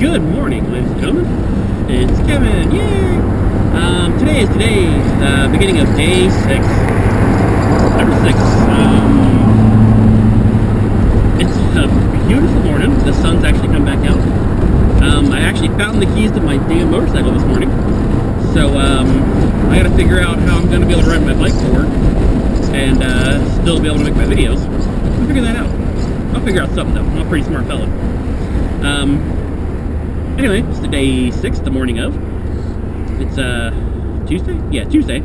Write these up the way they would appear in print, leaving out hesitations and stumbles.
Good morning, ladies and gentlemen. It's Kevin. Yay! Today is the beginning of day 6. Number 6. It's a beautiful morning. The sun's actually come back out. I actually found the keys to my damn motorcycle this morning. So, I gotta figure out how I'm gonna be able to ride my bike to work and still be able to make my videos. I'll figure that out. I'll figure out something though. I'm a pretty smart fella. Anyway, it's the day 6, the morning of. It's Tuesday? Yeah, Tuesday.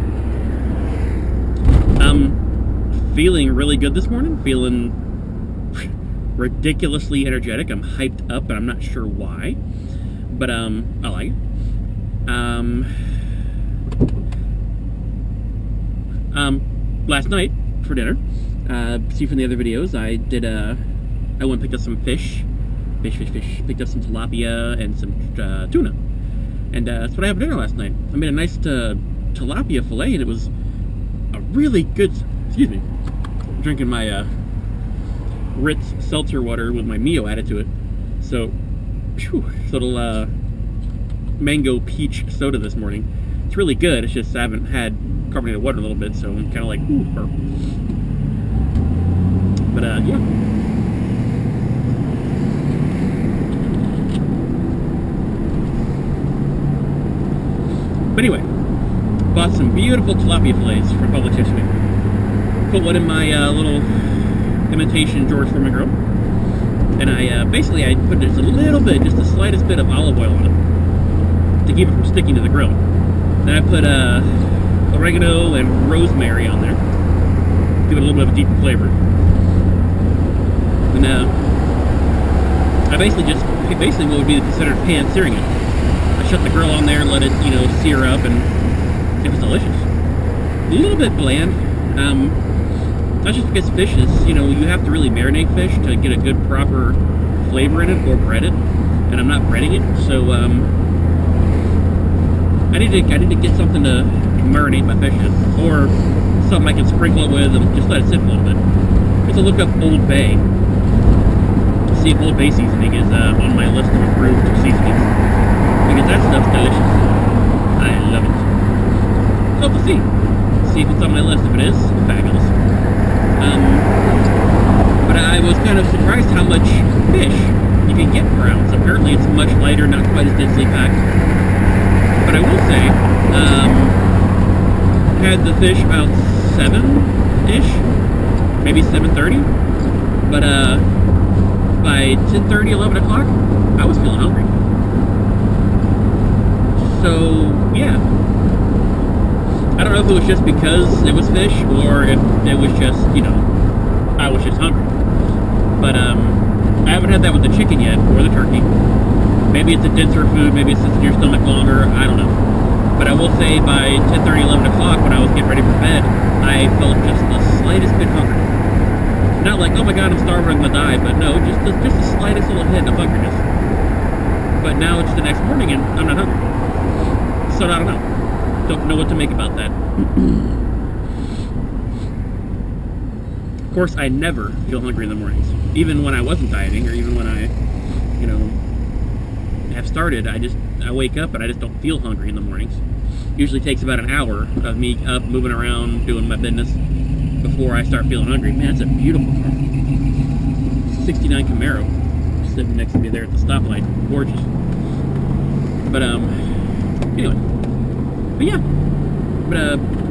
Feeling really good this morning. Feeling ridiculously energetic. I'm hyped up, and I'm not sure why. But I like it. Last night for dinner, see from the other videos, I went and picked up some fish. Picked up some tilapia and some tuna, and that's what I had for dinner last night. I made a nice tilapia fillet, and it was a really good. Excuse me, I'm drinking my Ritz seltzer water with my Mio added to it. So, little mango peach soda this morning. It's really good. It's just I haven't had carbonated water in a little bit, so I'm kind of like ooh, burp. But yeah. But anyway, bought some beautiful tilapia fillets from Publix yesterday. Put one in my little imitation George Foreman grill, and I basically put just a little bit, just the slightest bit of olive oil on it to keep it from sticking to the grill. Then I put oregano and rosemary on there, give it a little bit of a deeper flavor. And I basically what would be considered pan searing it. Shut the grill on there, let it, sear up, and it was delicious. A little bit bland. That's just because fish is, you have to really marinate fish to get a good, proper flavor in it, or bread it. And I'm not breading it, so I need to get something to marinate my fish in, or something I can sprinkle it with and just let it sit for a little bit. Let's look up Old Bay. See if Old Bay seasoning is on my list of approved seasonings. Because that stuff's delicious. I love it. So we'll see. See if it's on my list. If it is, fabulous. But I was kind of surprised how much fish you can get per ounce. Apparently it's much lighter, not quite as densely packed. But I will say, had the fish about 7-ish, maybe 7:30. But by 10:30, 11 o'clock, I was feeling hungry. So, yeah. I don't know if it was just because it was fish, or if it was just, I was just hungry. But, I haven't had that with the chicken yet, or the turkey. Maybe it's a denser food, maybe it sits in your stomach longer, I don't know. But I will say by 10:30, 11 o'clock, when I was getting ready for bed, I felt just the slightest bit hungry. Not like, oh my god, I'm starving, I'm gonna die, but no, just the slightest little hint of hungriness. But now it's the next morning, and I'm not hungry. So I don't know. Don't know what to make about that. Of course, I never feel hungry in the mornings. Even when I wasn't dieting, or even when I, have started, I wake up and I just don't feel hungry in the mornings. Usually takes about an hour of me up, moving around, doing my business before I start feeling hungry. Man, it's a beautiful car. 69 Camaro. Sitting next to me there at the stoplight. Gorgeous. But, anyway, but yeah,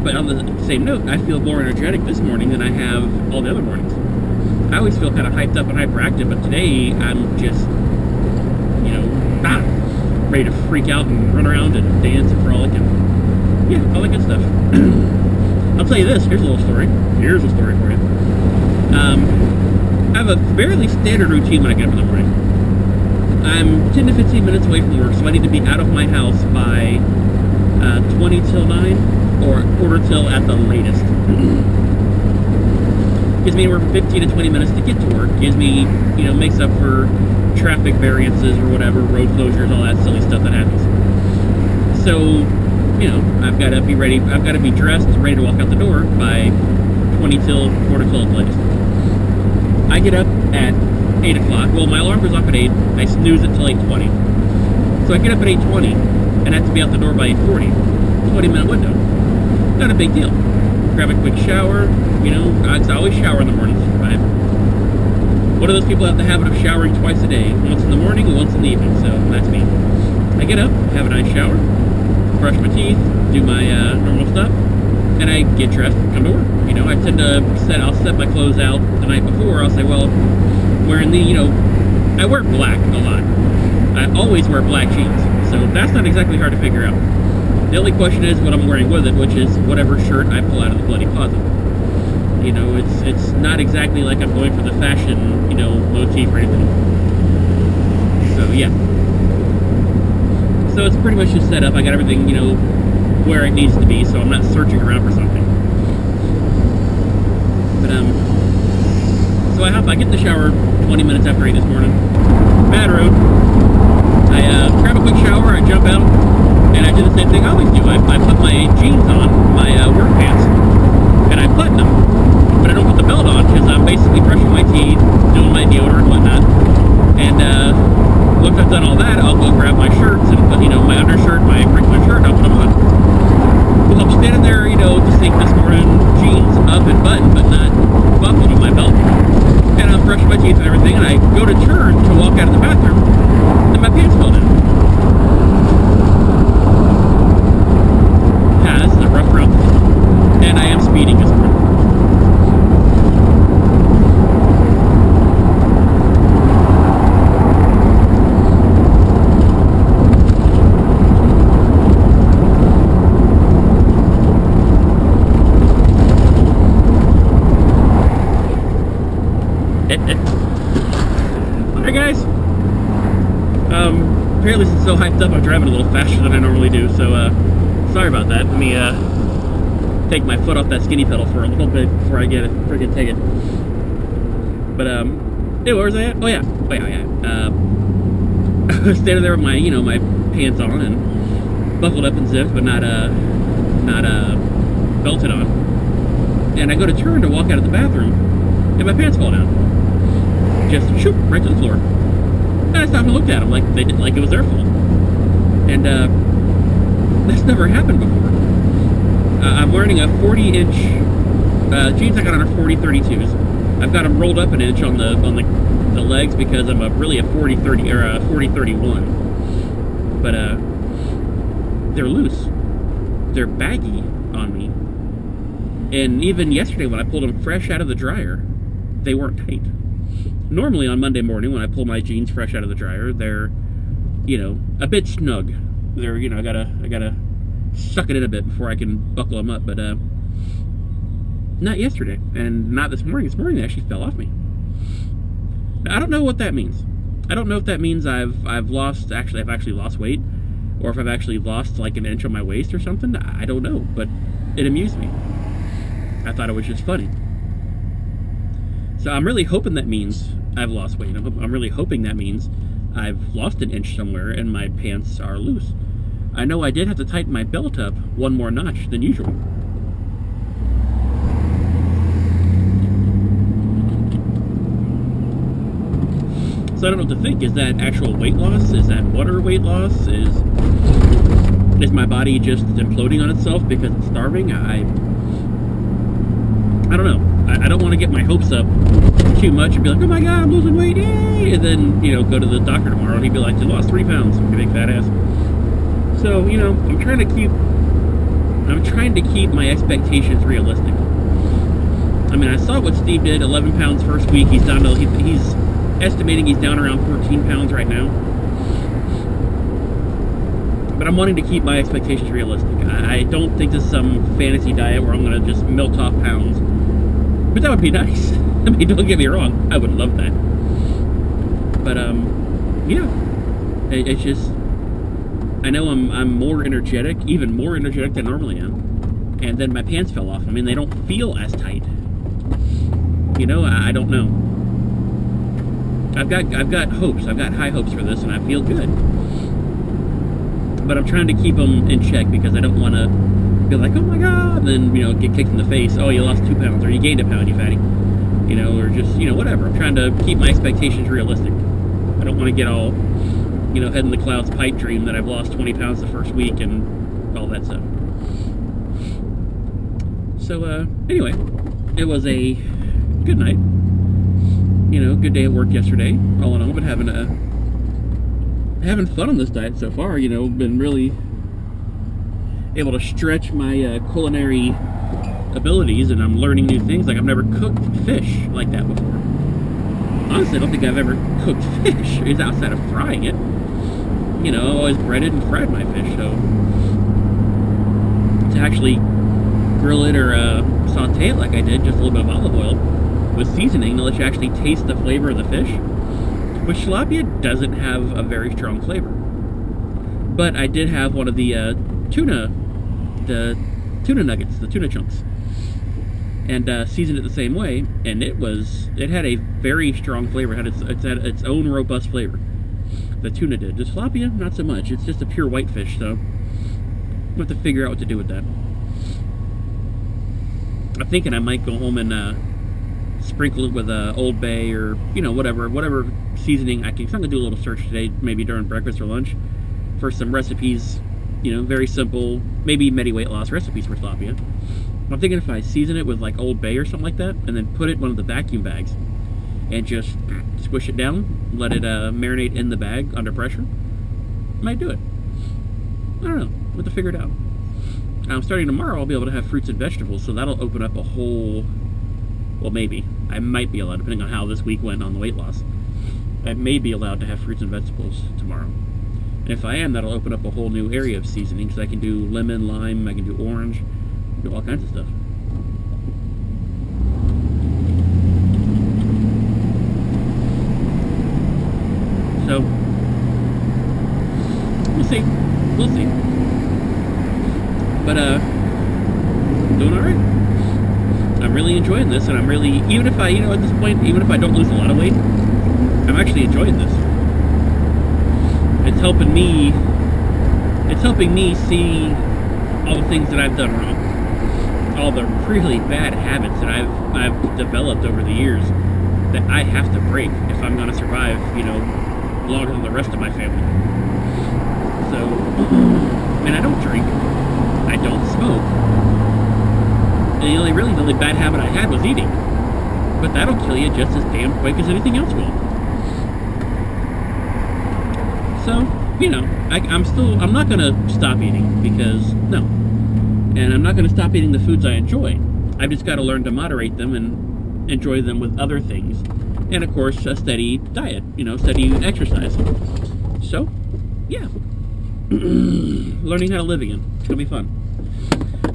but on the same note, I feel more energetic this morning than I have all the other mornings. I always feel kind of hyped up and hyperactive, but today I'm just, ready to freak out and run around and dance and frolic and, yeah, all that good stuff. I'll tell you this, here's a little story. Here's a story for you. I have a fairly standard routine when I get up in the morning. I'm 10 to 15 minutes away from work, so I need to be out of my house by 20 till 9, or quarter till at the latest. Gives me anywhere from 15 to 20 minutes to get to work. Gives me, makes up for traffic variances or whatever, road closures, all that silly stuff that happens. So, I've got to be ready, I've got to be dressed, ready to walk out the door by 20 till, quarter till at the latest. I get up at 8 o'clock. Well, my alarm goes off at 8. I snooze it till 8:20. So I get up at 8:20 and have to be out the door by 8:40. 20-minute window. Not a big deal. Grab a quick shower, you know, I always shower in the mornings, right? One of those people that have the habit of showering twice a day, once in the morning and once in the evening, so that's me. I get up, have a nice shower, brush my teeth, do my normal stuff, and I get dressed and come to work. You know, I tend to I'll set my clothes out the night before. I'll say, well, wearing the, you know, I wear black a lot. I always wear black jeans, so that's not exactly hard to figure out. The only question is what I'm wearing with it, which is whatever shirt I pull out of the bloody closet. You know, it's not exactly like I'm going for the fashion, you know, motif or anything. So, yeah. So it's pretty much just set up. I got everything, you know, where it needs to be, so I'm not searching around for something. But, so I get in the shower 20 minutes after 8 this morning. Bad road. I grab a quick shower, I jump out, and I do the same thing I always do. I put my jeans on, my work pants, and I button them. But I don't put the belt on because I'm basically brushing my teeth, doing my deodorant and whatnot. And once I've done all that, I'll go grab my shirts and put, you know, my undershirt, my regular shirt, and I'll put them on. Well, I'm standing there, you know, at the sink this morning, jeans up and buttoned, but not buckled on my belt. And I'm brushing my teeth and everything, and I go to turn to walk out of the bathroom, and my pants fall down. Yeah, this is a rough road. And I am speeding this morning. Alright guys, apparently since it's so hyped up I'm driving a little faster than I normally do, so sorry about that. Let me take my foot off that skinny pedal for a little bit before I get it, freaking take it. But hey, where was I at? Oh yeah, I was standing there with my, you know, my pants on and buckled up and zipped, but not belted on. And I go to turn to walk out of the bathroom, and my pants fall down. Just shoop, right to the floor. And I stopped and looked at them like they didn't, like it was their fault. And that's never happened before. I'm wearing a 40-inch jeans I got on are 40-32s. I've got them rolled up an inch on the legs because I'm really a 40-30 or a 40-31. But they're loose. They're baggy on me. And even yesterday when I pulled them fresh out of the dryer, they weren't tight. Normally on Monday morning when I pull my jeans fresh out of the dryer, they're, you know, a bit snug. They're, you know, I gotta suck it in a bit before I can buckle them up, but not yesterday, and not this morning. This morning they actually fell off me. Now, I don't know what that means. I don't know if that means I've actually lost weight, or if I've actually lost like an inch on my waist or something. I don't know, but it amused me. I thought it was just funny. So I'm really hoping that means I've lost weight. I'm really hoping that means I've lost an inch somewhere and my pants are loose. I know I did have to tighten my belt up one more notch than usual. So I don't know what to think. Is that actual weight loss? Is that water weight loss? Is my body just imploding on itself because it's starving? I don't know. I don't want to get my hopes up too much and be like, oh my god, I'm losing weight, yay! And then, you know, go to the doctor tomorrow and he'd be like, you lost 3 pounds, you big fat ass. So, you know, I'm trying to keep my expectations realistic. I mean, I saw what Steve did, 11 pounds first week. He's down to, he's estimating he's down around 14 pounds right now. But I'm wanting to keep my expectations realistic. I don't think this is some fantasy diet where I'm going to just melt off pounds. But that would be nice. I mean, don't get me wrong. I would love that. But, yeah. It's just... I know I'm more energetic, even more energetic than I normally am. And then my pants fell off. I mean, they don't feel as tight. You know, I don't know. I've got hopes. I've got high hopes for this, and I feel good. But I'm trying to keep them in check because I don't want to be like, oh my god, and then, you know, get kicked in the face. Oh, you lost 2 pounds, or you gained a pound, you fatty. You know, or just, you know, whatever. I'm trying to keep my expectations realistic. I don't want to get all you know, head in the clouds pipe dream that I've lost 20 pounds the first week and all that stuff. So, anyway, it was a good night. You know, good day at work yesterday, all in all, but having fun on this diet so far. You know, been really able to stretch my culinary abilities, and I'm learning new things. Like, I've never cooked fish like that before. Honestly, I don't think I've ever cooked fish. It's outside of frying it. You know, I've always breaded and fried my fish, so to actually grill it or saute it like I did, just a little bit of olive oil with seasoning to let you actually taste the flavor of the fish. Which tilapia doesn't have a very strong flavor. But I did have one of the tuna nuggets, the tuna chunks, and seasoned it the same way, and it had a very strong flavor. It had its own robust flavor. The tuna did. The tilapia, not so much. It's just a pure white fish, so we'll have to figure out what to do with that. I'm thinking I might go home and sprinkle it with Old Bay or, you know, whatever seasoning I can. So I'm gonna do a little search today, maybe during breakfast or lunch, for some recipes. You know, very simple, maybe Medi Weight Loss recipes for tilapia. I'm thinking if I season it with like Old Bay or something like that, and then put it in one of the vacuum bags, and just squish it down, let it marinate in the bag under pressure, might do it. I don't know. We'll have to figure it out. Starting tomorrow, I'll be able to have fruits and vegetables, so that'll open up a whole... Well, maybe. I might be allowed, depending on how this week went on the weight loss. I may be allowed to have fruits and vegetables tomorrow. And if I am, that'll open up a whole new area of seasoning, because I can do lemon, lime, I can do orange, do all kinds of stuff. So, we'll see. We'll see. But, doing alright. I'm really enjoying this, and I'm really, even if I, you know, at this point, even if I don't lose a lot of weight, I'm actually enjoying this. It's helping me see all the things that I've done wrong. All the really bad habits that I've developed over the years that I have to break if I'm going to survive, you know, longer than the rest of my family. So, and I don't drink. I don't smoke. And the only bad habit I had was eating. But that'll kill you just as damn quick as anything else will. So, you know, I'm not going to stop eating, because, no. And I'm not going to stop eating the foods I enjoy. I've just got to learn to moderate them and enjoy them with other things. And, of course, a steady diet, you know, steady exercise. So, yeah. Learning how to live again. It's going to be fun.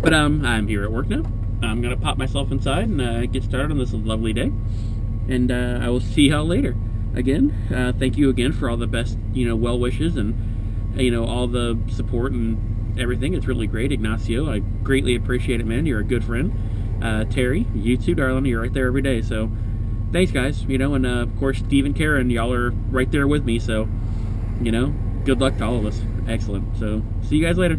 But, I'm here at work now. I'm going to pop myself inside and get started on this lovely day. And I will see y'all later. Again, thank you again for all the best, you know, well wishes and, you know, all the support and everything. It's really great. Ignacio, I greatly appreciate it, man. You're a good friend. Terry, you too, darling. You're right there every day. So, thanks, guys. You know, and of course, Steve and Karen, y'all are right there with me. So, you know, good luck to all of us. Excellent. So, see you guys later.